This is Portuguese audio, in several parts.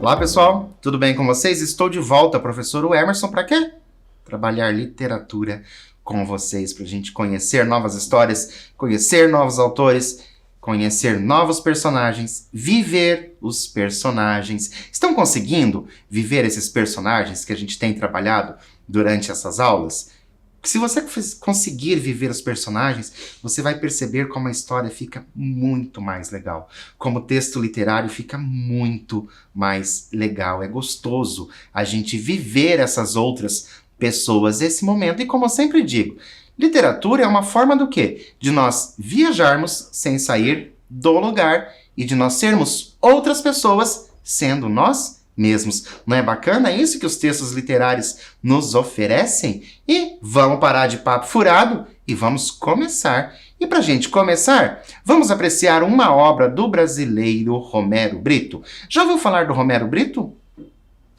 Olá pessoal, tudo bem com vocês? Estou de volta, professor Emerson, para quê? Trabalhar literatura com vocês, para a gente conhecer novas histórias, conhecer novos autores, conhecer novos personagens, viver os personagens. Estão conseguindo viver esses personagens que a gente tem trabalhado durante essas aulas? Se você conseguir viver os personagens, você vai perceber como a história fica muito mais legal. Como o texto literário fica muito mais legal. É gostoso a gente viver essas outras pessoas, esse momento. E como eu sempre digo, literatura é uma forma do quê? De nós viajarmos sem sair do lugar e de nós sermos outras pessoas sendo nós mesmos. Não é bacana isso que os textos literários nos oferecem? E vamos parar de papo furado e vamos começar. E para a gente começar, vamos apreciar uma obra do brasileiro Romero Brito. Já ouviu falar do Romero Brito?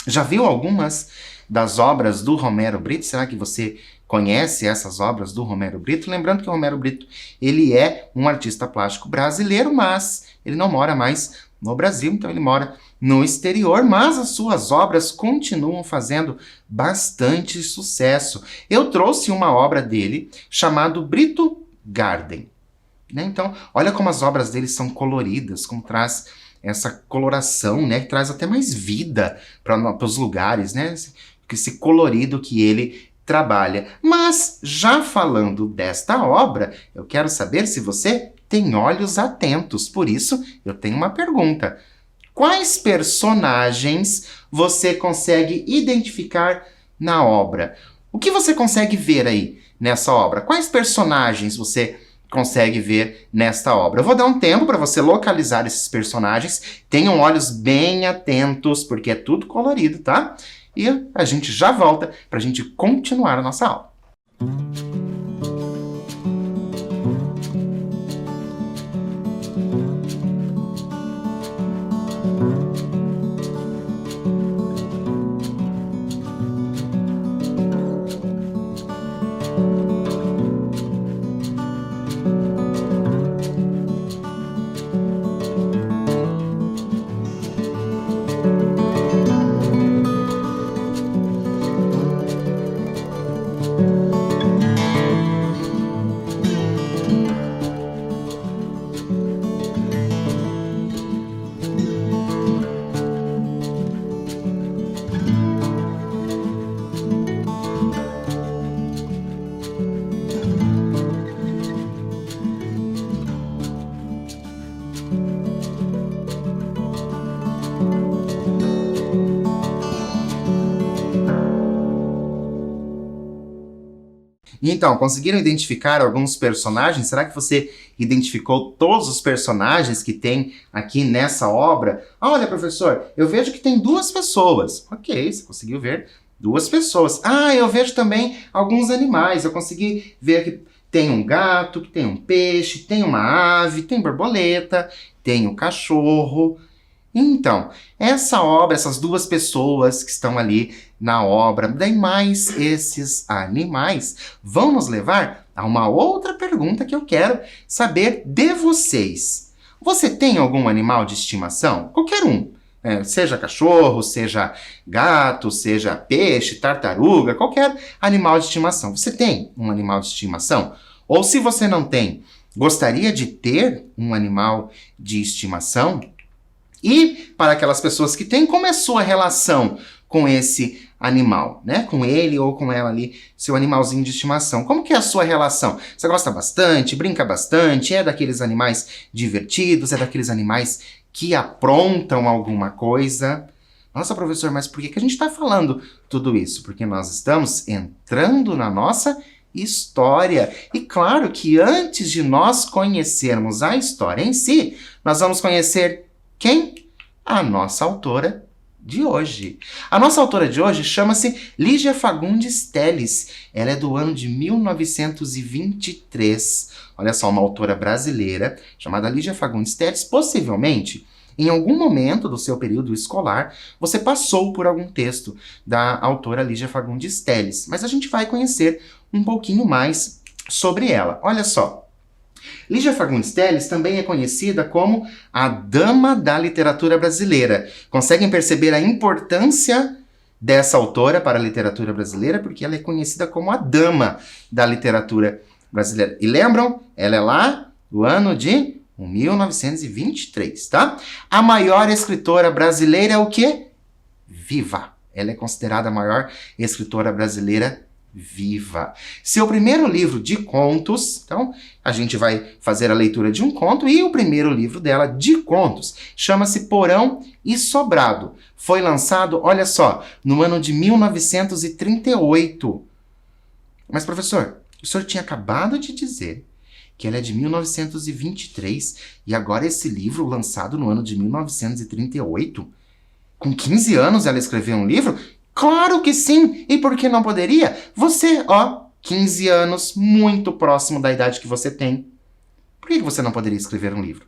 Já viu algumas das obras do Romero Brito? Será que você conhece essas obras do Romero Brito? Lembrando que o Romero Brito, ele é um artista plástico brasileiro, mas ele não mora mais no Brasil, então ele mora no exterior, mas as suas obras continuam fazendo bastante sucesso. Eu trouxe uma obra dele chamada Brito Garden, né? Então, olha como as obras dele são coloridas, como traz essa coloração, né? Que traz até mais vida para os lugares, né? Esse colorido que ele trabalha. Mas, já falando desta obra, eu quero saber se você tem olhos atentos. Por isso, eu tenho uma pergunta. Quais personagens você consegue identificar na obra? O que você consegue ver aí nessa obra? Quais personagens você consegue ver nesta obra? Eu vou dar um tempo para você localizar esses personagens. Tenham olhos bem atentos, porque é tudo colorido, tá? E a gente já volta para a gente continuar a nossa aula. Então, conseguiram identificar alguns personagens? Será que você identificou todos os personagens que tem aqui nessa obra? Ah, olha, professor, eu vejo que tem duas pessoas. Ok, você conseguiu ver duas pessoas. Ah, eu vejo também alguns animais. Eu consegui ver que tem um gato, que tem um peixe, tem uma ave, tem borboleta, tem um cachorro. Então, essa obra, essas duas pessoas que estão ali na obra, daí mais esses animais, vão nos levar a uma outra pergunta que eu quero saber de vocês. Você tem algum animal de estimação? Qualquer um. Seja cachorro, seja gato, seja peixe, tartaruga, qualquer animal de estimação. Você tem um animal de estimação? Ou se você não tem, gostaria de ter um animal de estimação? E para aquelas pessoas que têm, como é a sua relação com esse animal, né? Com ele ou com ela ali, seu animalzinho de estimação. Como que é a sua relação? Você gosta bastante, brinca bastante, é daqueles animais divertidos, é daqueles animais que aprontam alguma coisa? Nossa, professor, mas por que a gente está falando tudo isso? Porque nós estamos entrando na nossa história. E claro que antes de nós conhecermos a história em si, nós vamos conhecer quem? A nossa autora de hoje. A nossa autora de hoje chama-se Lígia Fagundes Telles. Ela é do ano de 1923. Olha só, uma autora brasileira chamada Lígia Fagundes Telles. Possivelmente, em algum momento do seu período escolar, você passou por algum texto da autora Lígia Fagundes Telles. Mas a gente vai conhecer um pouquinho mais sobre ela. Olha só. Lígia Fagundes Telles também é conhecida como a dama da literatura brasileira. Conseguem perceber a importância dessa autora para a literatura brasileira? Porque ela é conhecida como a dama da literatura brasileira. E lembram? Ela é lá do ano de 1923, tá? A maior escritora brasileira é o quê? Viva. Ela é considerada a maior escritora brasileira viva. Seu primeiro livro de contos, então a gente vai fazer a leitura de um conto, e o primeiro livro dela de contos chama-se Porão e Sobrado. Foi lançado, olha só, no ano de 1938. Mas, professor, o senhor tinha acabado de dizer que ela é de 1923 e agora esse livro lançado no ano de 1938? Com 15 anos ela escreveu um livro? Claro que sim! E por que não poderia? Você, 15 anos, muito próximo da idade que você tem. Por que você não poderia escrever um livro?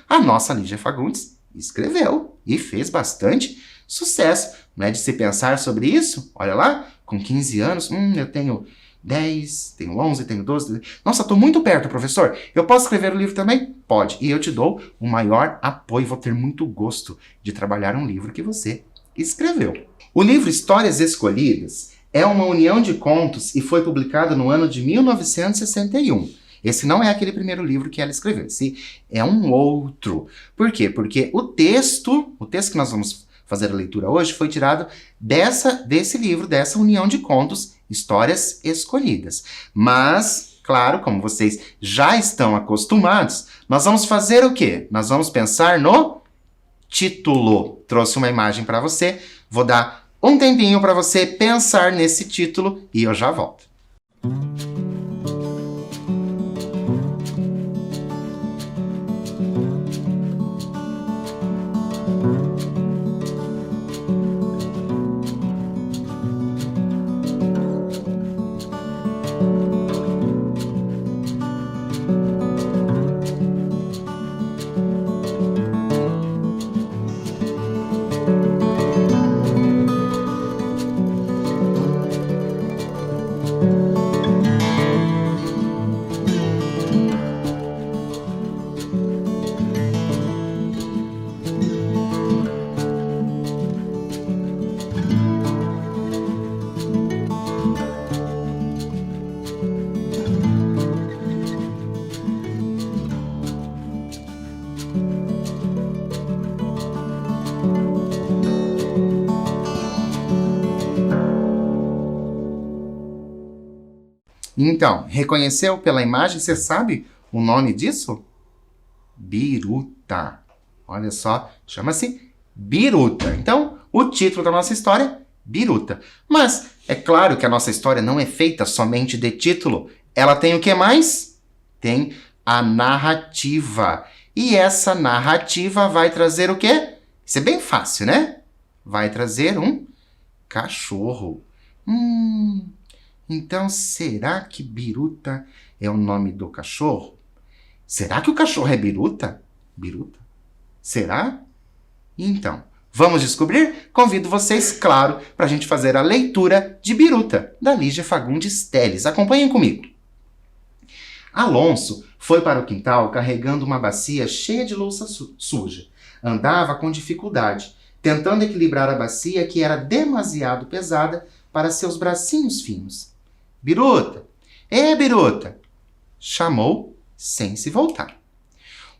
A nossa Lígia Fagundes escreveu e fez bastante sucesso. Não é de se pensar sobre isso? Olha lá, com 15 anos, eu tenho 10, tenho 11, tenho 12... Nossa, estou muito perto, professor. Eu posso escrever um livro também? Pode. E eu te dou o maior apoio. Vou ter muito gosto de trabalhar um livro que você escreveu. O livro Histórias Escolhidas é uma união de contos e foi publicado no ano de 1961. Esse não é aquele primeiro livro que ela escreveu, esse é um outro. Por quê? Porque o texto que nós vamos fazer a leitura hoje foi tirado desse livro, dessa união de contos, Histórias Escolhidas. Mas, claro, como vocês já estão acostumados, nós vamos fazer o quê? Nós vamos pensar no título. Trouxe uma imagem para você, vou dar um tempinho para você pensar nesse título e eu já volto. Então, reconheceu pela imagem? Você sabe o nome disso? Biruta. Olha só, chama-se Biruta. Então, o título da nossa história, Biruta. Mas é claro que a nossa história não é feita somente de título. Ela tem o que mais? Tem a narrativa. E essa narrativa vai trazer o quê? Isso é bem fácil, né? Vai trazer um cachorro. Então, será que Biruta é o nome do cachorro? Será que o cachorro é Biruta? Biruta? Será? Então, vamos descobrir? Convido vocês, claro, para a gente fazer a leitura de Biruta, da Lígia Fagundes Telles. Acompanhem comigo. Alonso foi para o quintal carregando uma bacia cheia de louça suja. Andava com dificuldade, tentando equilibrar a bacia que era demasiado pesada para seus bracinhos finos. Biruta! Biruta! Chamou sem se voltar.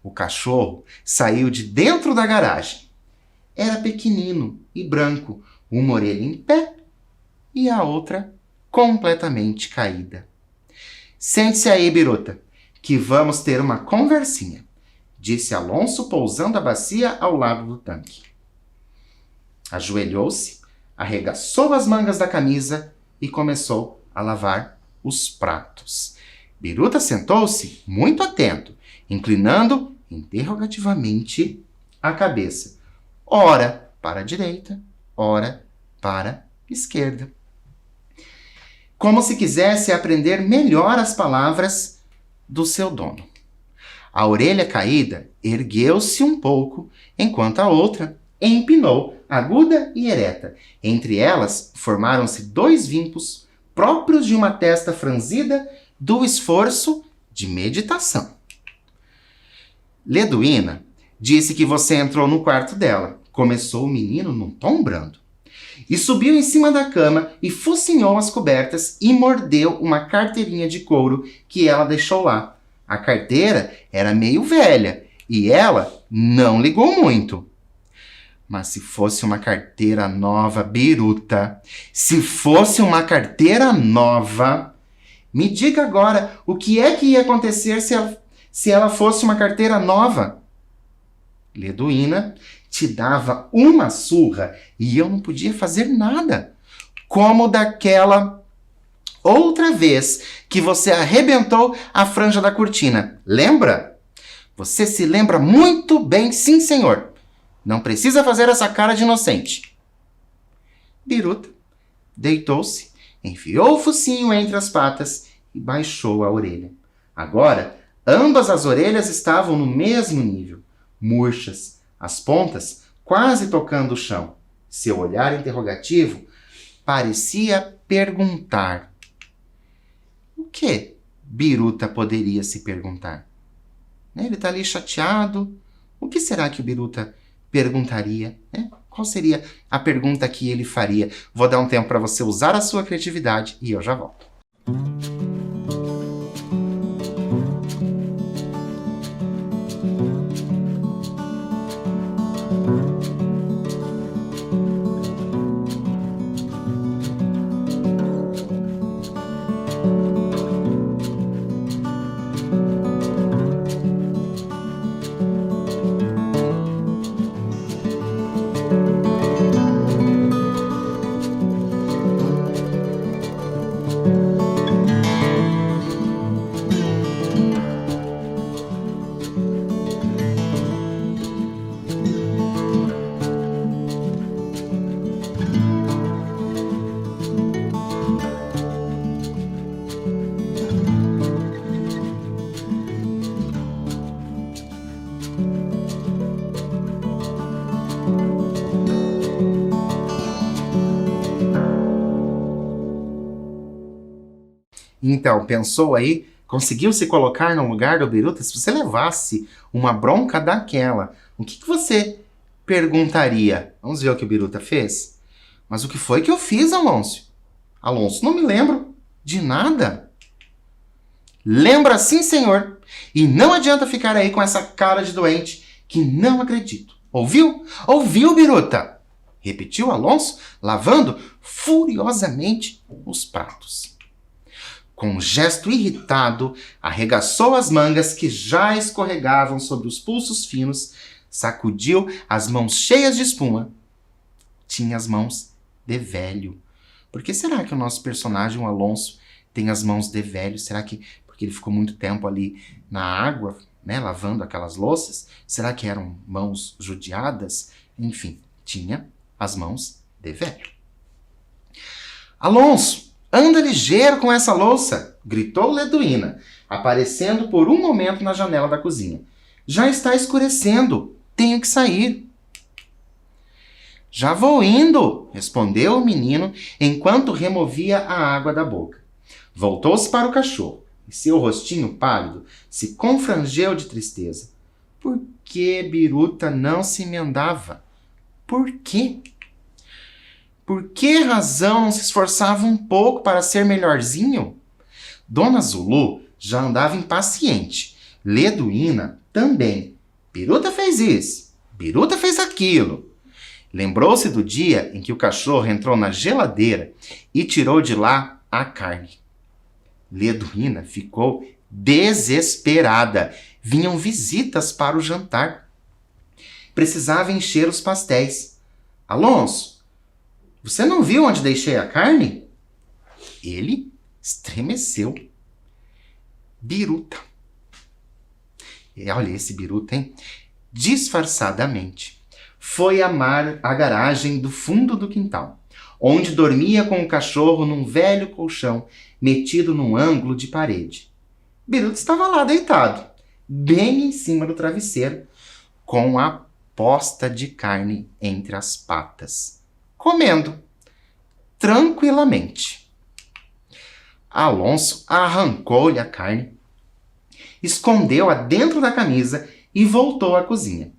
O cachorro saiu de dentro da garagem. Era pequenino e branco, uma orelha em pé e a outra completamente caída. Sente-se aí, Biruta, que vamos ter uma conversinha, disse Alonso, pousando a bacia ao lado do tanque. Ajoelhou-se, arregaçou as mangas da camisa e começou a lavar os pratos. Biruta sentou-se muito atento, inclinando interrogativamente a cabeça, ora para a direita, ora para a esquerda, como se quisesse aprender melhor as palavras do seu dono. A orelha caída ergueu-se um pouco, enquanto a outra empinou, aguda e ereta. Entre elas formaram-se dois vimpos próprios de uma testa franzida do esforço de meditação. Leduína disse que você entrou no quarto dela, começou o menino num tom brando, e subiu em cima da cama e focinhou as cobertas e mordeu uma carteirinha de couro que ela deixou lá. A carteira era meio velha e ela não ligou muito. Mas se fosse uma carteira nova, Biruta, se fosse uma carteira nova, me diga agora o que é que ia acontecer se ela fosse uma carteira nova. Leduína te dava uma surra e eu não podia fazer nada. Como daquela outra vez que você arrebentou a franja da cortina. Lembra? Você se lembra muito bem, sim, senhor. Não precisa fazer essa cara de inocente. Biruta deitou-se, enfiou o focinho entre as patas e baixou a orelha. Agora, ambas as orelhas estavam no mesmo nível, murchas, as pontas quase tocando o chão. Seu olhar interrogativo parecia perguntar. O que Biruta poderia se perguntar? Ele está ali chateado. O que será que o Biruta perguntaria? Qual seria a pergunta que ele faria? Vou dar um tempo para você usar a sua criatividade e eu já volto. Então, pensou aí? Conseguiu se colocar no lugar do Biruta? Se você levasse uma bronca daquela, o que você perguntaria? Vamos ver o que o Biruta fez? Mas o que foi que eu fiz, Alonso? Alonso, não me lembro de nada. Lembra sim, senhor. E não adianta ficar aí com essa cara de doente que não acredito. Ouviu? Ouviu, Biruta? Repetiu Alonso, lavando furiosamente os pratos. Com um gesto irritado, arregaçou as mangas que já escorregavam sobre os pulsos finos, sacudiu as mãos cheias de espuma. Tinha as mãos de velho. Por que será que o nosso personagem, o Alonso, tem as mãos de velho? Será que porque ele ficou muito tempo ali na água, lavando aquelas louças? Será que eram mãos judiadas? Enfim, tinha as mãos de velho. Alonso! Anda ligeiro com essa louça, gritou Leduína, aparecendo por um momento na janela da cozinha. Já está escurecendo, tenho que sair. Já vou indo, respondeu o menino enquanto removia a água da boca. Voltou-se para o cachorro e seu rostinho pálido se confrangeu de tristeza. Por que Biruta não se emendava? Por quê? Por que razão não se esforçava um pouco para ser melhorzinho? Dona Zulu já andava impaciente. Leduína também. Biruta fez isso. Biruta fez aquilo. Lembrou-se do dia em que o cachorro entrou na geladeira e tirou de lá a carne. Leduína ficou desesperada. Vinham visitas para o jantar. Precisava encher os pastéis. Alonso, você não viu onde deixei a carne? Ele estremeceu. Biruta. Olha esse Biruta, hein? Disfarçadamente, foi amar a garagem do fundo do quintal, onde dormia com o cachorro num velho colchão metido num ângulo de parede. Biruta estava lá deitado, bem em cima do travesseiro, com a posta de carne entre as patas, comendo tranquilamente. Alonso arrancou-lhe a carne escondeu-a dentro da camisa e voltou à cozinha.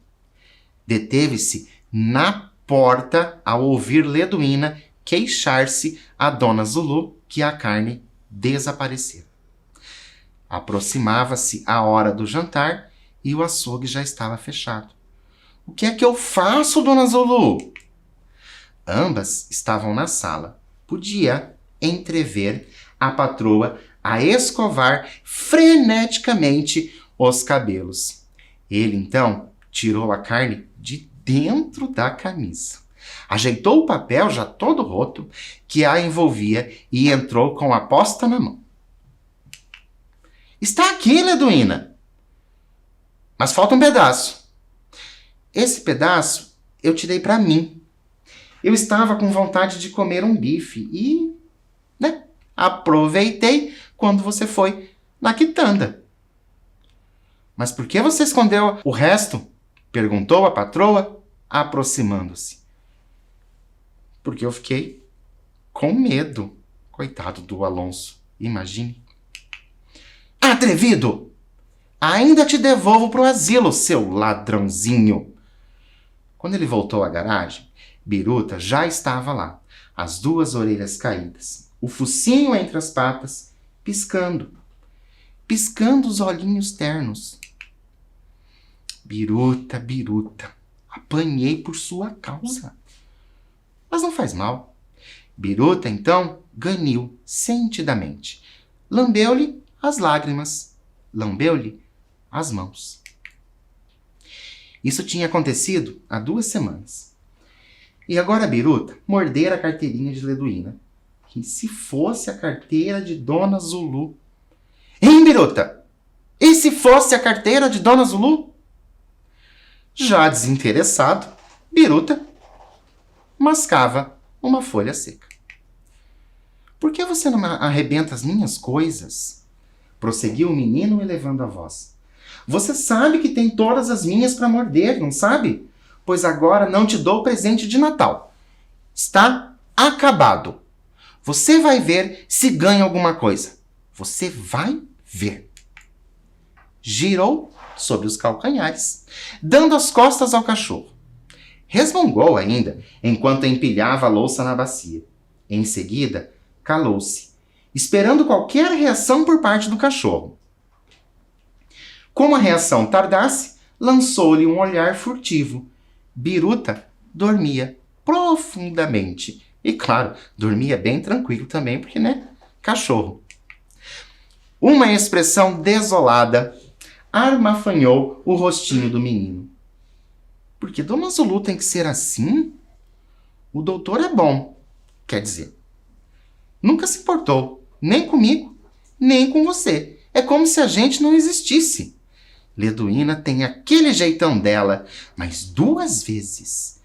Deteve-se na porta ao ouvir Leduína queixar-se a Dona Zulu que a carne desaparecera. Aproximava-se a hora do jantar e o açougue já estava fechado. O que é que eu faço, Dona Zulu? Ambas estavam na sala. Podia entrever a patroa a escovar freneticamente os cabelos. Ele, então, tirou a carne de dentro da camisa. Ajeitou o papel já todo roto que a envolvia e entrou com a posta na mão. Está aqui, Leduína. Mas falta um pedaço. Esse pedaço eu tirei para mim. Eu estava com vontade de comer um bife e, aproveitei quando você foi na quitanda. Mas por que você escondeu o resto? Perguntou a patroa, aproximando-se. Porque eu fiquei com medo. Coitado do Alonso, imagine. Atrevido! Ainda te devolvo pro asilo, seu ladrãozinho. Quando ele voltou à garagem, Biruta já estava lá, as duas orelhas caídas, o focinho entre as patas, piscando os olhinhos ternos. Biruta, Biruta, apanhei por sua causa. Mas não faz mal. Biruta, então, ganiu sentidamente. Lambeu-lhe as lágrimas, lambeu-lhe as mãos. Isso tinha acontecido há 2 semanas. E agora Biruta mordera a carteirinha de Leduína. E se fosse a carteira de Dona Zulu? Hein, Biruta? E se fosse a carteira de Dona Zulu? Já desinteressado, Biruta mascava uma folha seca. Por que você não arrebenta as minhas coisas? Prosseguiu o menino elevando a voz. Você sabe que tem todas as minhas para morder, não sabe? Pois agora não te dou presente de Natal. Está acabado. Você vai ver se ganha alguma coisa. Você vai ver. Girou sobre os calcanhares, dando as costas ao cachorro. Resmungou ainda, enquanto empilhava a louça na bacia. Em seguida, calou-se, esperando qualquer reação por parte do cachorro. Como a reação tardasse, lançou-lhe um olhar furtivo. Biruta dormia profundamente. E, claro, dormia bem tranquilo também, porque, cachorro. Uma expressão desolada armafanhou o rostinho do menino. Por que Dona Zulu tem que ser assim? O doutor é bom, quer dizer. Nunca se importou, nem comigo, nem com você. É como se a gente não existisse. Leduína tem aquele jeitão dela, mas 2 vezes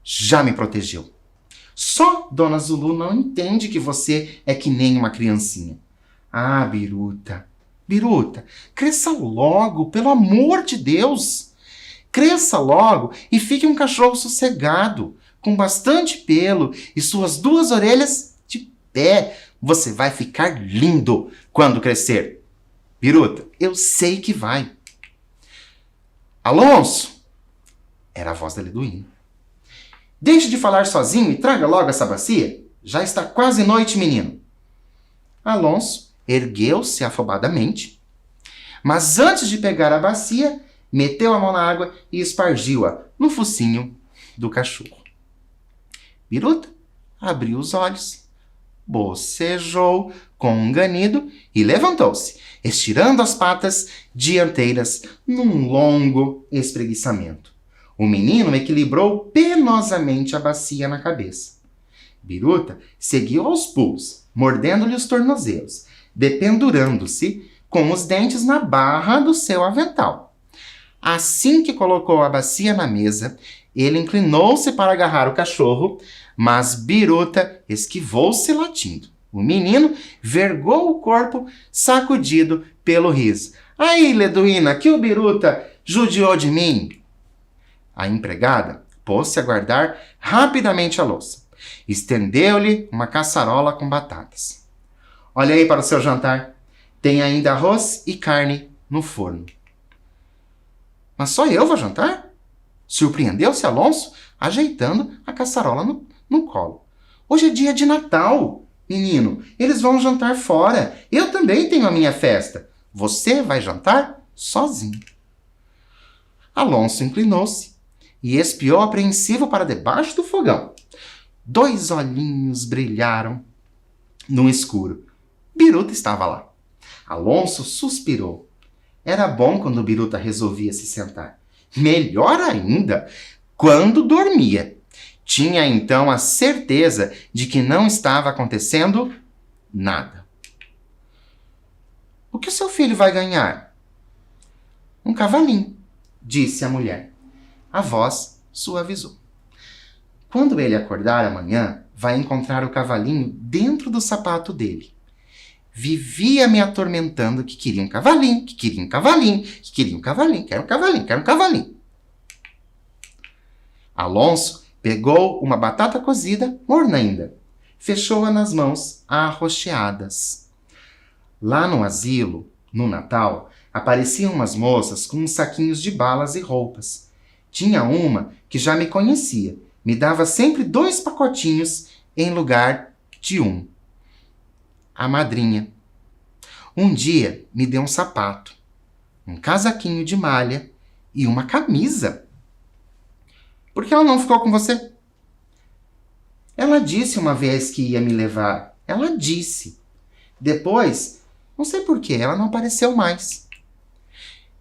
já me protegeu. Só Dona Zulu não entende que você é que nem uma criancinha. Ah, Biruta, Biruta, cresça logo, pelo amor de Deus. Cresça logo e fique um cachorro sossegado, com bastante pelo e suas 2 orelhas de pé. Você vai ficar lindo quando crescer. Biruta, eu sei que vai. Alonso! Era a voz da Leduína. Deixe de falar sozinho e traga logo essa bacia. Já está quase noite, menino. Alonso ergueu-se afobadamente, mas antes de pegar a bacia, meteu a mão na água e espargiu-a no focinho do cachorro. Biruta abriu os olhos, bocejou com um ganido e levantou-se, estirando as patas dianteiras num longo espreguiçamento. O menino equilibrou penosamente a bacia na cabeça. Biruta seguiu aos pulos, mordendo-lhe os tornozelos, dependurando-se com os dentes na barra do seu avental. Assim que colocou a bacia na mesa, ele inclinou-se para agarrar o cachorro, mas Biruta esquivou-se latindo. O menino vergou o corpo, sacudido pelo riso. Aí, Leduína, que o Biruta judiou de mim. A empregada pôs-se a guardar rapidamente a louça. Estendeu-lhe uma caçarola com batatas. Olha aí para o seu jantar. Tem ainda arroz e carne no forno. Mas só eu vou jantar? Surpreendeu-se Alonso, ajeitando a caçarola no colo. Hoje é dia de Natal, menino. Eles vão jantar fora. Eu também tenho a minha festa. Você vai jantar sozinho. Alonso inclinou-se e espiou apreensivo para debaixo do fogão. 2 olhinhos brilharam no escuro. Biruta estava lá. Alonso suspirou. Era bom quando Biruta resolvia se sentar. Melhor ainda, quando dormia. Tinha então a certeza de que não estava acontecendo nada. O que o seu filho vai ganhar? Um cavalinho, disse a mulher. A voz suavizou. Quando ele acordar amanhã, vai encontrar o cavalinho dentro do sapato dele. Vivia me atormentando que queria um cavalinho, que queria um cavalinho, que queria um cavalinho, quero um cavalinho, quero um cavalinho. Alonso pegou uma batata cozida, morna ainda. Fechou-a nas mãos, arroxeadas. Lá no asilo, no Natal, apareciam umas moças com uns saquinhos de balas e roupas. Tinha uma que já me conhecia. Me dava sempre 2 pacotinhos em lugar de 1. A madrinha. Um dia me deu um sapato, um casaquinho de malha e uma camisa. Por que ela não ficou com você? Ela disse uma vez que ia me levar. Ela disse. Depois, não sei por que, ela não apareceu mais.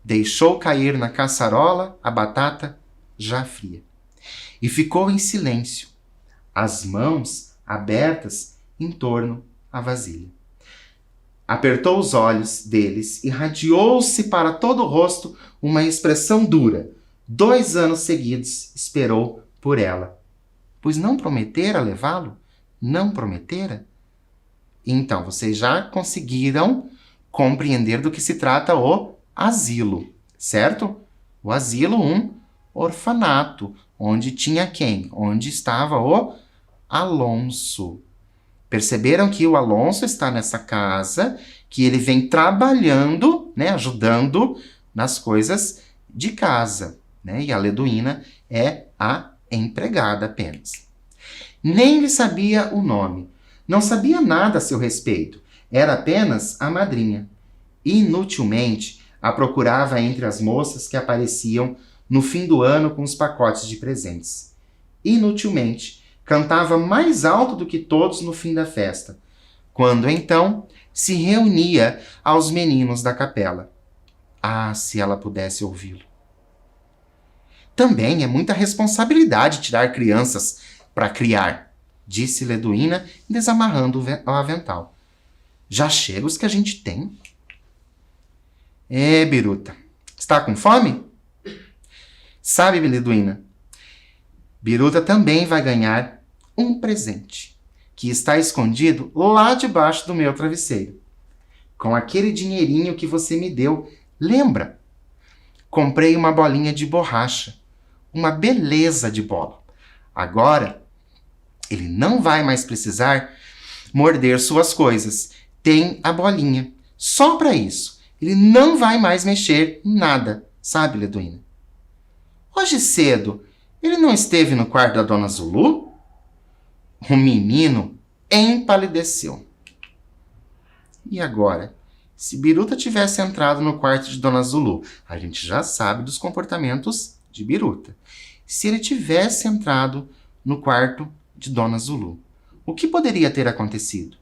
Deixou cair na caçarola a batata já fria. E ficou em silêncio, as mãos abertas em torno à vasilha. Apertou os olhos deles e irradiou-se para todo o rosto uma expressão dura. 2 anos seguidos esperou por ela. Pois não prometera levá-lo? Não prometera? Então, vocês já conseguiram compreender do que se trata o asilo, certo? O asilo, um orfanato, onde tinha quem? Onde estava o Alonso. Perceberam que o Alonso está nessa casa, que ele vem trabalhando, né, ajudando nas coisas de casa, né? E a Leduína é a empregada apenas. Nem lhe sabia o nome, não sabia nada a seu respeito, era apenas a madrinha. Inutilmente a procurava entre as moças que apareciam no fim do ano com os pacotes de presentes. Inutilmente cantava mais alto do que todos no fim da festa, quando então se reunia aos meninos da capela. Ah, se ela pudesse ouvi-lo. Também é muita responsabilidade tirar crianças para criar, disse Leduína, desamarrando o avental. Já chega os que a gente tem. Biruta, está com fome? Sabe, Leduína, Biruta também vai ganhar um presente, que está escondido lá debaixo do meu travesseiro. Com aquele dinheirinho que você me deu, lembra? Comprei uma bolinha de borracha, uma beleza de bola. Agora, ele não vai mais precisar morder suas coisas. Tem a bolinha. Só para isso. Ele não vai mais mexer em nada, sabe, Leduína? Hoje cedo, ele não esteve no quarto da Dona Zulu? O menino empalideceu. E agora? Se Biruta tivesse entrado no quarto de Dona Zulu, a gente já sabe dos comportamentos de Biruta. Se ele tivesse entrado no quarto de Dona Zulu, o que poderia ter acontecido?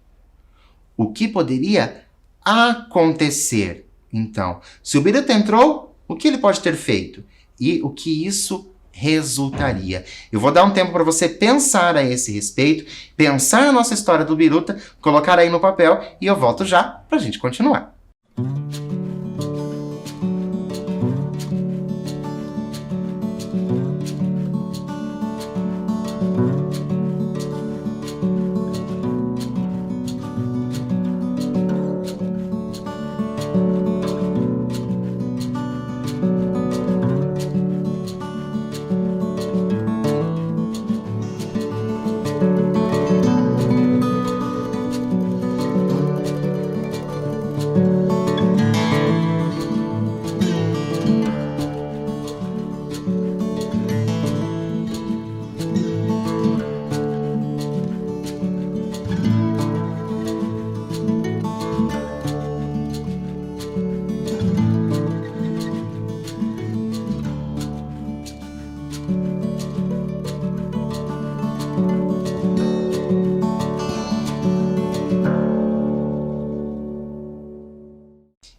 O que poderia acontecer, então? Se o Biruta entrou, o que ele pode ter feito? E o que isso resultaria? Eu vou dar um tempo para você pensar a esse respeito, pensar na nossa história do Biruta, colocar aí no papel e eu volto já para a gente continuar.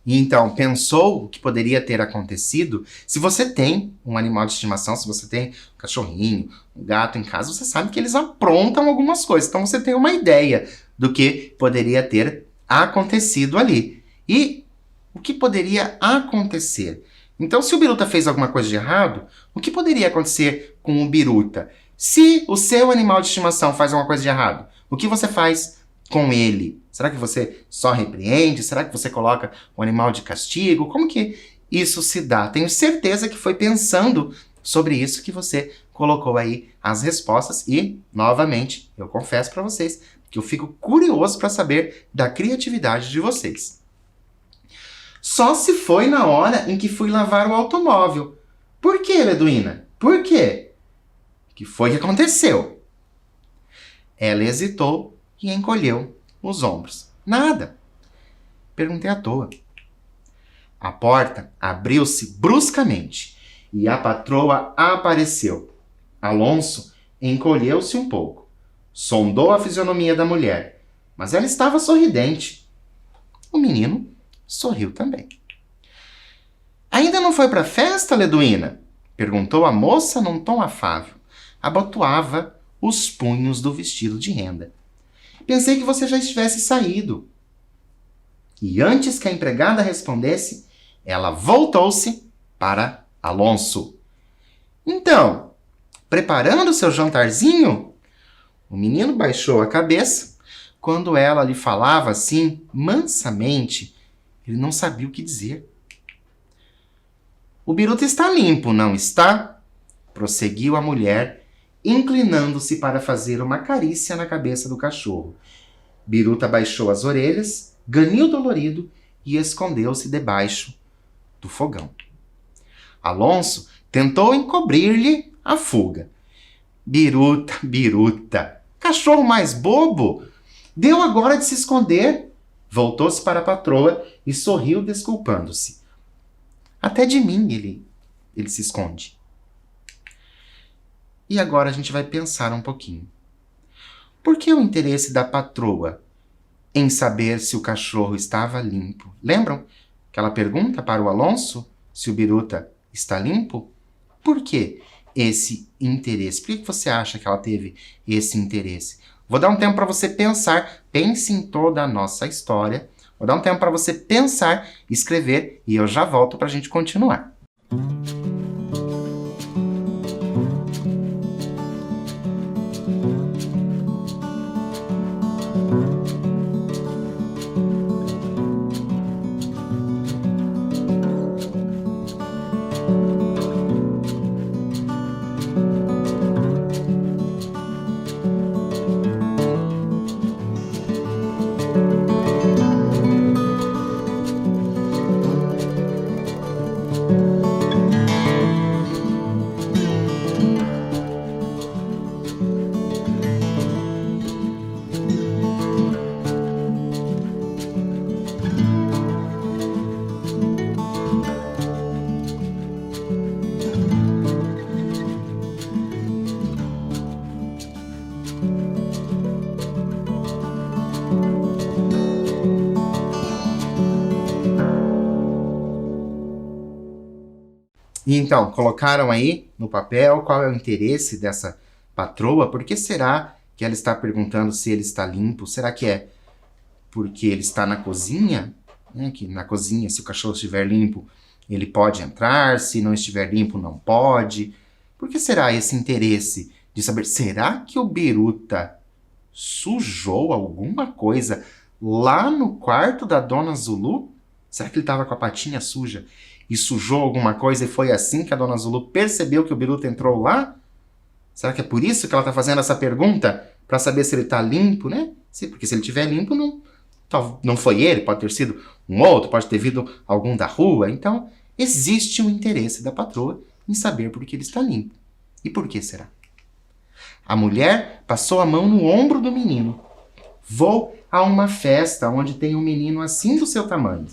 E então, pensou o que poderia ter acontecido? Se você tem um animal de estimação, se você tem um cachorrinho, um gato em casa, você sabe que eles aprontam algumas coisas. Então, você tem uma ideia do que poderia ter acontecido ali. E o que poderia acontecer? Então, se o Biruta fez alguma coisa de errado, o que poderia acontecer com o Biruta? Se o seu animal de estimação faz alguma coisa de errado, o que você faz com ele? Será que você só repreende? Será que você coloca o animal de castigo? Como que isso se dá? Tenho certeza que foi pensando sobre isso que você colocou aí as respostas e, novamente, eu confesso para vocês que eu fico curioso para saber da criatividade de vocês. Só se foi na hora em que fui lavar o automóvel. Por quê, Leduína? Por quê? O que foi que aconteceu? Ela hesitou e encolheu os ombros. Nada. Perguntei à toa. A porta abriu-se bruscamente e a patroa apareceu. Alonso encolheu-se um pouco. Sondou a fisionomia da mulher, mas ela estava sorridente. O menino sorriu também. Ainda não foi para a festa, Leduína? Perguntou a moça num tom afável. Abotoava os punhos do vestido de renda. Pensei que você já estivesse saído. E antes que a empregada respondesse, ela voltou-se para Alonso. Então, preparando seu jantarzinho? O menino baixou a cabeça. Quando ela lhe falava assim, mansamente, ele não sabia o que dizer. O Biruta está limpo, não está? Prosseguiu a mulher, inclinando-se para fazer uma carícia na cabeça do cachorro. Biruta baixou as orelhas, ganiu dolorido e escondeu-se debaixo do fogão. Alonso tentou encobrir-lhe a fuga. Biruta, Biruta, cachorro mais bobo! Deu agora de se esconder. Voltou-se para a patroa e sorriu desculpando-se. Até de mim ele se esconde. E agora a gente vai pensar um pouquinho. Por que o interesse da patroa em saber se o cachorro estava limpo? Lembram que ela pergunta para o Alonso se o Biruta está limpo? Por que esse interesse? Por que você acha que ela teve esse interesse? Vou dar um tempo para você pensar. Pense em toda a nossa história. Vou dar um tempo para você pensar, escrever e eu já volto para a gente continuar. E então, colocaram aí no papel qual é o interesse dessa patroa? Por que será que ela está perguntando se ele está limpo? Será que é porque ele está na cozinha? Que na cozinha, se o cachorro estiver limpo, ele pode entrar, se não estiver limpo, não pode. Por que será esse interesse de saber? Será que o Biruta sujou alguma coisa lá no quarto da Dona Zulu? Será que ele estava com a patinha suja e sujou alguma coisa e foi assim que a Dona Zulu percebeu que o Biruta entrou lá? Será que é por isso que ela está fazendo essa pergunta? Para saber se ele está limpo, né? Porque se ele estiver limpo, não foi ele, pode ter sido um outro, pode ter vindo algum da rua. Então, existe um interesse da patroa em saber por que ele está limpo. E por que será? A mulher passou a mão no ombro do menino. Vou a uma festa onde tem um menino assim do seu tamanho.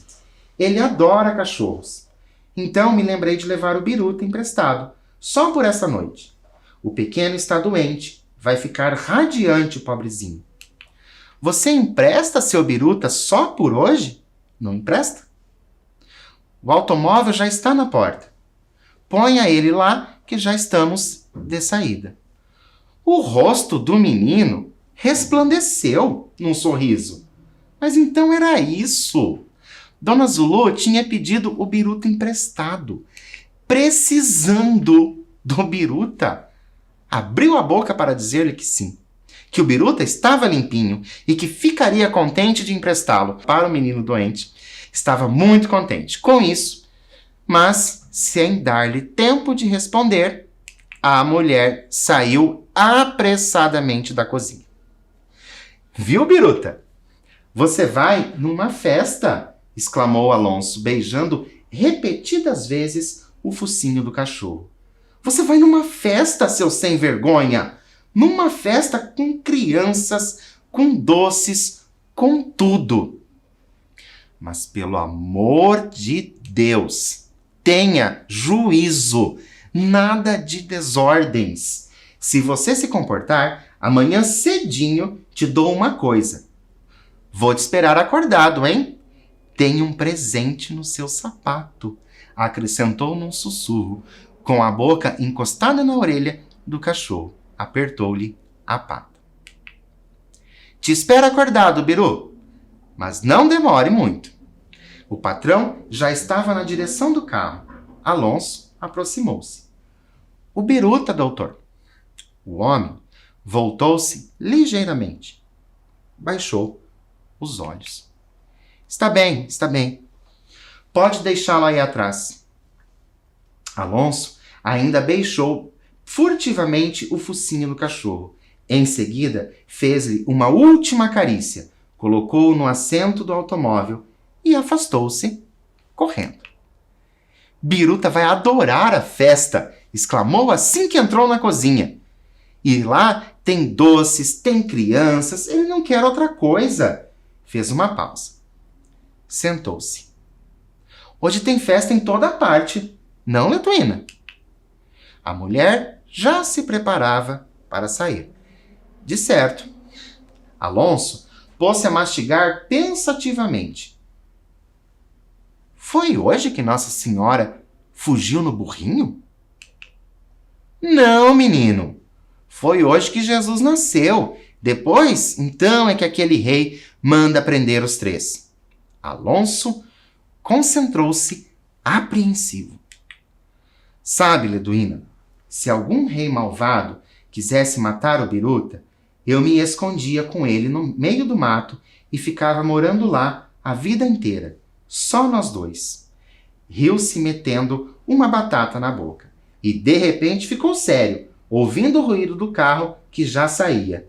Ele adora cachorros. Então me lembrei de levar o Biruta emprestado, só por essa noite. O pequeno está doente, vai ficar radiante o pobrezinho. Você empresta seu Biruta só por hoje? Não empresta? O automóvel já está na porta. Ponha ele lá que já estamos de saída. O rosto do menino resplandeceu num sorriso. Mas então era isso. Dona Zulu tinha pedido o biruta emprestado. Precisando do biruta. Abriu a boca para dizer-lhe que sim. Que o biruta estava limpinho e que ficaria contente de emprestá-lo para o menino doente. Estava muito contente com isso, mas sem dar-lhe tempo de responder, a mulher saiu apressadamente da cozinha. Viu, biruta? Você vai numa festa, exclamou Alonso, beijando repetidas vezes o focinho do cachorro. Você vai numa festa, seu sem vergonha! Numa festa com crianças, com doces, com tudo. Mas pelo amor de Deus, tenha juízo, nada de desordens. Se você se comportar, amanhã cedinho te dou uma coisa. Vou te esperar acordado, hein? Tem um presente no seu sapato, acrescentou num sussurro, com a boca encostada na orelha do cachorro. Apertou-lhe a pata. Te espero acordado, Biru, mas não demore muito. O patrão já estava na direção do carro. Alonso aproximou-se. O biruta, doutor. O homem voltou-se ligeiramente. Baixou os olhos. Está bem, está bem. Pode deixá-lo aí atrás. Alonso ainda beijou furtivamente o focinho do cachorro. Em seguida, fez-lhe uma última carícia, colocou-o no assento do automóvel e afastou-se, correndo. Biruta vai adorar a festa, exclamou assim que entrou na cozinha. E lá tem doces, tem crianças, ele não quer outra coisa. Fez uma pausa. Sentou-se. Hoje tem festa em toda parte, não, Letuína? A mulher já se preparava para sair. De certo. Alonso pôs-se a mastigar pensativamente. Foi hoje que Nossa Senhora fugiu no burrinho? Não, menino. Foi hoje que Jesus nasceu. Depois, então, é que aquele rei manda prender os 3. Alonso concentrou-se apreensivo. Sabe, Leduína, se algum rei malvado quisesse matar o biruta, eu me escondia com ele no meio do mato e ficava morando lá a vida inteira, só nós dois. Riu-se metendo uma batata na boca e de repente ficou sério, ouvindo o ruído do carro que já saía.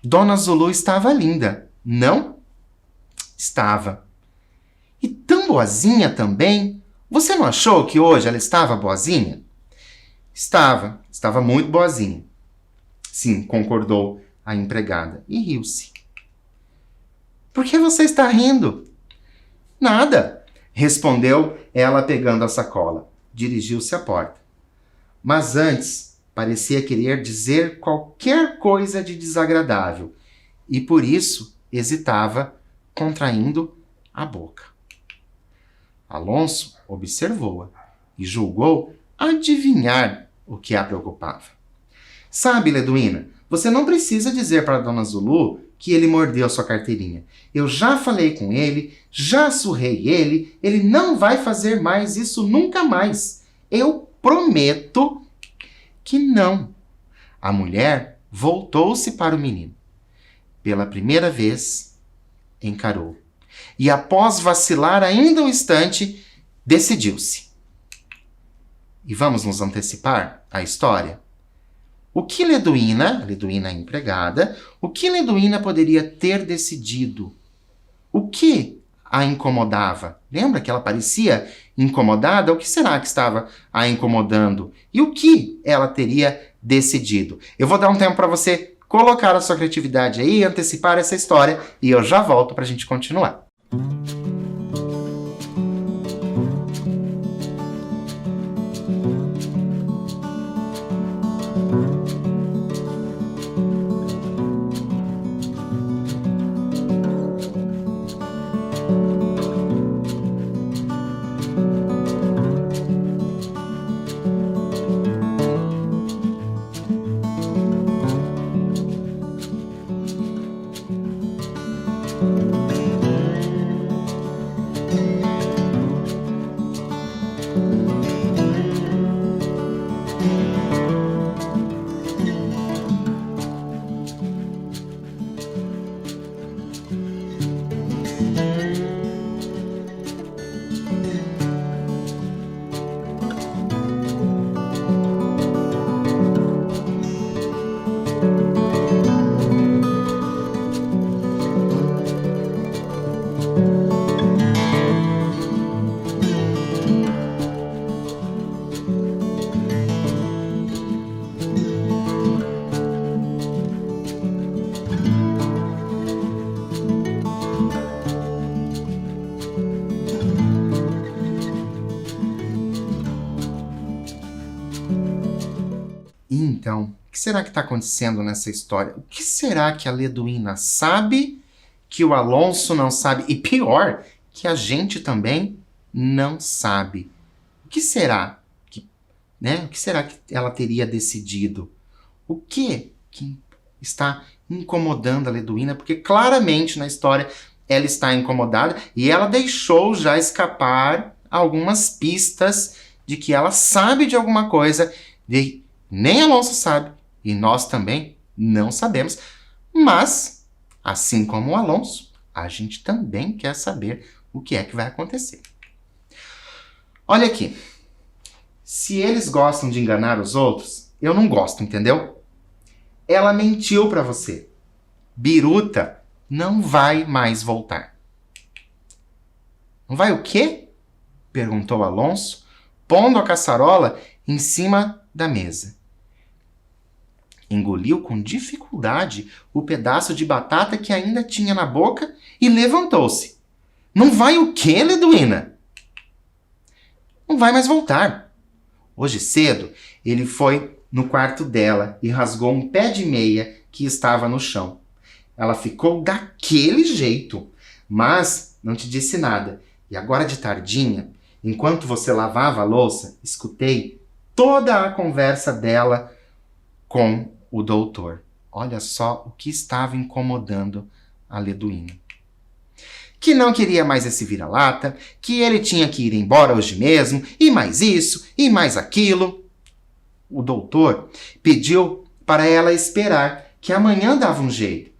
Dona Zulu estava linda, não? Estava. E tão boazinha também. Você não achou que hoje ela estava boazinha? Estava muito boazinha. Sim, concordou a empregada e riu-se. Por que você está rindo? Nada, respondeu ela pegando a sacola. Dirigiu-se à porta. Mas antes parecia querer dizer qualquer coisa de desagradável e por isso hesitava, contraindo a boca. Alonso observou-a e julgou adivinhar o que a preocupava. Sabe, Leduína, você não precisa dizer para Dona Zulu que ele mordeu sua carteirinha. Eu já falei com ele, já surrei ele não vai fazer mais isso nunca mais. Eu prometo que não. A mulher voltou-se para o menino. Pela primeira vez, encarou. E após vacilar ainda um instante, decidiu-se. E vamos nos antecipar à história? O que Leduína a empregada, o que Leduína poderia ter decidido? O que a incomodava? Lembra que ela parecia incomodada? O que será que estava a incomodando? E o que ela teria decidido? Eu vou dar um tempo para você colocar a sua criatividade aí, antecipar essa história e eu já volto para a gente continuar. Então, o que será que está acontecendo nessa história? O que será que a Leduína sabe que o Alonso não sabe? E pior, que a gente também não sabe. O que será que, né? O que será que ela teria decidido? O que está incomodando a Leduína? Porque claramente na história ela está incomodada e ela deixou já escapar algumas pistas de que ela sabe de alguma coisa, nem Alonso sabe e nós também não sabemos. Mas, assim como o Alonso, a gente também quer saber o que é que vai acontecer. Olha aqui. Se eles gostam de enganar os outros, eu não gosto, entendeu? Ela mentiu pra você. Biruta não vai mais voltar. Não vai o quê? Perguntou Alonso, pondo a caçarola em cima da mesa. Engoliu com dificuldade o pedaço de batata que ainda tinha na boca e levantou-se. Não vai o quê, Leduína? Não vai mais voltar. Hoje cedo, ele foi no quarto dela e rasgou um pé de meia que estava no chão. Ela ficou daquele jeito, mas não te disse nada. E agora de tardinha, enquanto você lavava a louça, escutei toda a conversa dela com o doutor. Olha só o que estava incomodando a Leduína. Que não queria mais esse vira-lata, que ele tinha que ir embora hoje mesmo, e mais isso, e mais aquilo. O doutor pediu para ela esperar, que amanhã dava um jeito.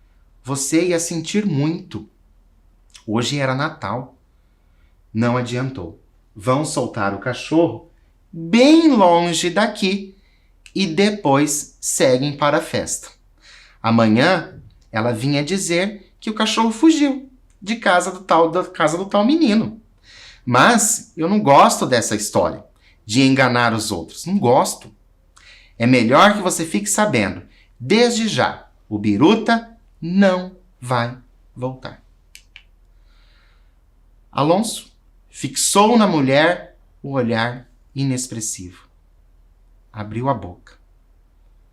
Você ia sentir muito. Hoje era Natal. Não adiantou. Vão soltar o cachorro bem longe daqui e depois seguem para a festa. Amanhã ela vinha dizer que o cachorro fugiu da casa do tal menino. Mas eu não gosto dessa história de enganar os outros. Não gosto. É melhor que você fique sabendo, desde já, o Biruta não vai voltar. Alonso fixou na mulher o olhar inexpressivo. Abriu a boca.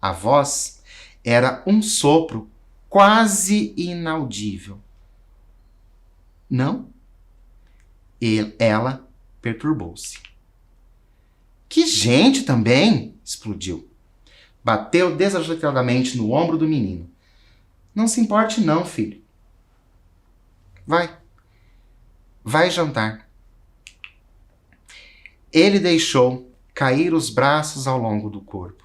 A voz era um sopro quase inaudível. Não? Ela perturbou-se. Que gente também! Explodiu. Bateu desajeitadamente no ombro do menino. Não se importe não, filho. Vai. Vai jantar. Ele deixou cair os braços ao longo do corpo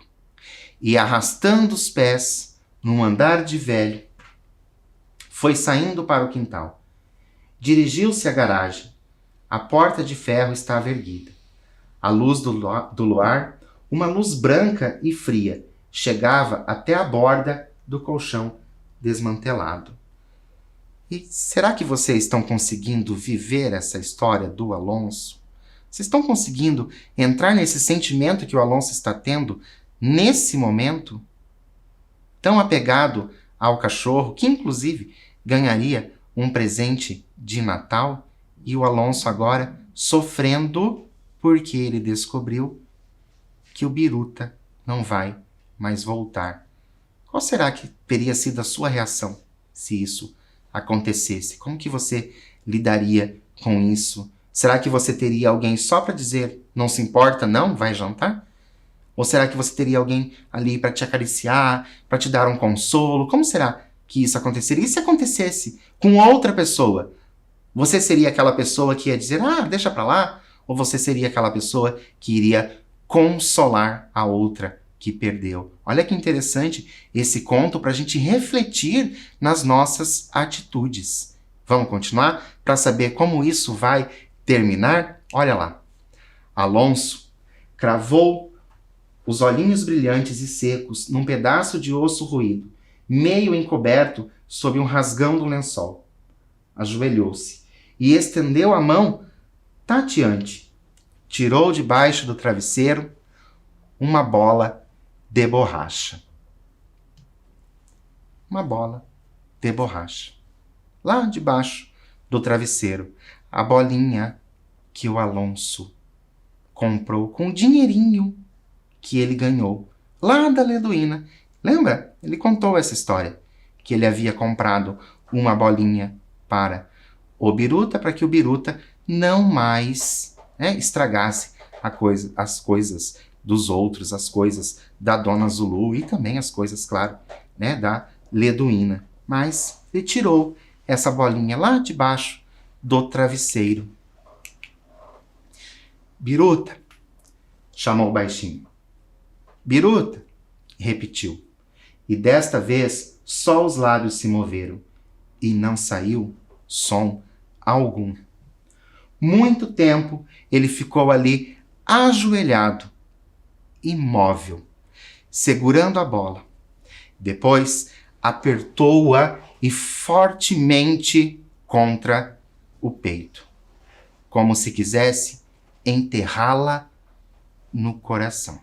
e, arrastando os pés num andar de velho, foi saindo para o quintal. Dirigiu-se à garagem. A porta de ferro estava erguida. A luz do luar, uma luz branca e fria, chegava até a borda do colchão desmantelado. E será que vocês estão conseguindo viver essa história do Alonso? Vocês estão conseguindo entrar nesse sentimento que o Alonso está tendo nesse momento? Tão apegado ao cachorro, que inclusive ganharia um presente de Natal, e o Alonso agora sofrendo porque ele descobriu que o Biruta não vai mais voltar. Qual será que teria sido a sua reação se isso acontecesse? Como que você lidaria com isso? Será que você teria alguém só para dizer, não se importa, não, vai jantar? Ou será que você teria alguém ali para te acariciar, para te dar um consolo? Como será que isso aconteceria. E se acontecesse com outra pessoa? Você seria aquela pessoa que ia dizer, deixa pra lá? Ou você seria aquela pessoa que iria consolar a outra que perdeu? Olha que interessante esse conto para a gente refletir nas nossas atitudes. Vamos continuar? Para saber como isso vai terminar? Olha lá. Alonso cravou os olhinhos brilhantes e secos num pedaço de osso roído, meio encoberto sob um rasgão do lençol. Ajoelhou-se e estendeu a mão tateante. Tirou debaixo do travesseiro uma bola de borracha. Uma bola de borracha. Lá debaixo do travesseiro, a bolinha que o Alonso comprou com o dinheirinho que ele ganhou lá da Leduína. Lembra? Ele contou essa história, que ele havia comprado uma bolinha para o Biruta, para que o Biruta não mais estragasse as coisas dos outros, as coisas da Dona Zulu e também as coisas, claro, da Leduína. Mas ele tirou essa bolinha lá debaixo do travesseiro. Biruta, chamou baixinho. Biruta, repetiu. E desta vez só os lábios se moveram e não saiu som algum. Muito tempo ele ficou ali ajoelhado, imóvel, segurando a bola. Depois apertou-a e fortemente contra o peito, como se quisesse enterrá-la no coração.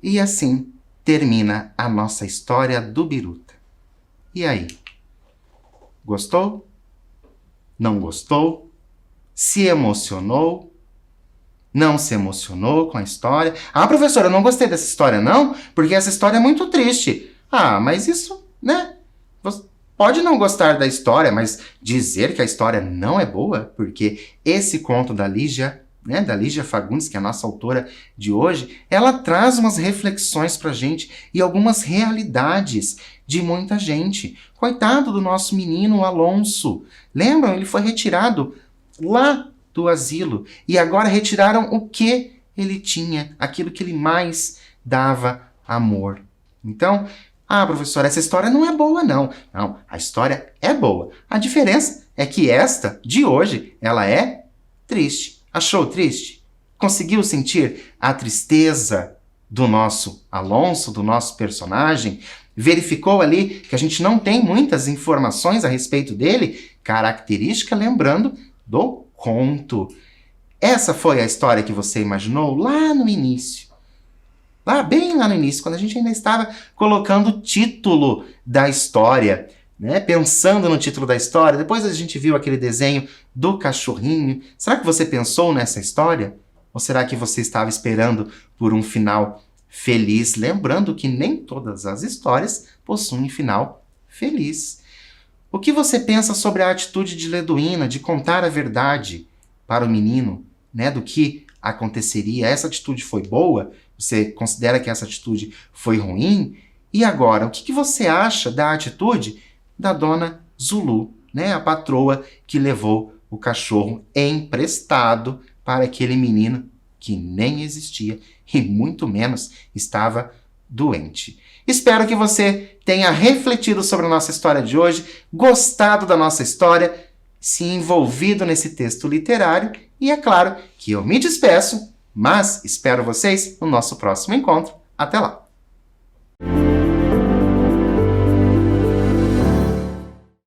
E assim termina a nossa história do Biruta. E aí? Gostou? Não gostou? Se emocionou? Não se emocionou com a história? Professora, eu não gostei dessa história não, porque essa história é muito triste. Mas isso, você pode não gostar da história, mas dizer que a história não é boa, porque esse conto da Lígia Fagundes, que é a nossa autora de hoje, ela traz umas reflexões pra gente e algumas realidades de muita gente. Coitado do nosso menino Alonso. Lembram? Ele foi retirado lá do asilo e agora retiraram o que ele tinha, aquilo que ele mais dava amor. Então, professora, essa história não é boa, não. Não, a história é boa. A diferença é que esta, de hoje, ela é triste. Achou triste? Conseguiu sentir a tristeza do nosso Alonso, do nosso personagem? Verificou ali que a gente não tem muitas informações a respeito dele? Característica, lembrando, do conto. Essa foi a história que você imaginou lá no início. Bem lá no início, quando a gente ainda estava colocando o título da história, pensando no título da história. Depois a gente viu aquele desenho do cachorrinho. Será que você pensou nessa história? Ou será que você estava esperando por um final feliz? Lembrando que nem todas as histórias possuem final feliz. O que você pensa sobre a atitude de Leduína de contar a verdade para o menino, do que aconteceria? Essa atitude foi boa? Você considera que essa atitude foi ruim? E agora, o que você acha da atitude da Dona Zulu, a patroa que levou o cachorro emprestado para aquele menino que nem existia e muito menos estava doente? Espero que você tenha refletido sobre a nossa história de hoje, gostado da nossa história, se envolvido nesse texto literário e é claro que eu me despeço, mas espero vocês no nosso próximo encontro. Até lá!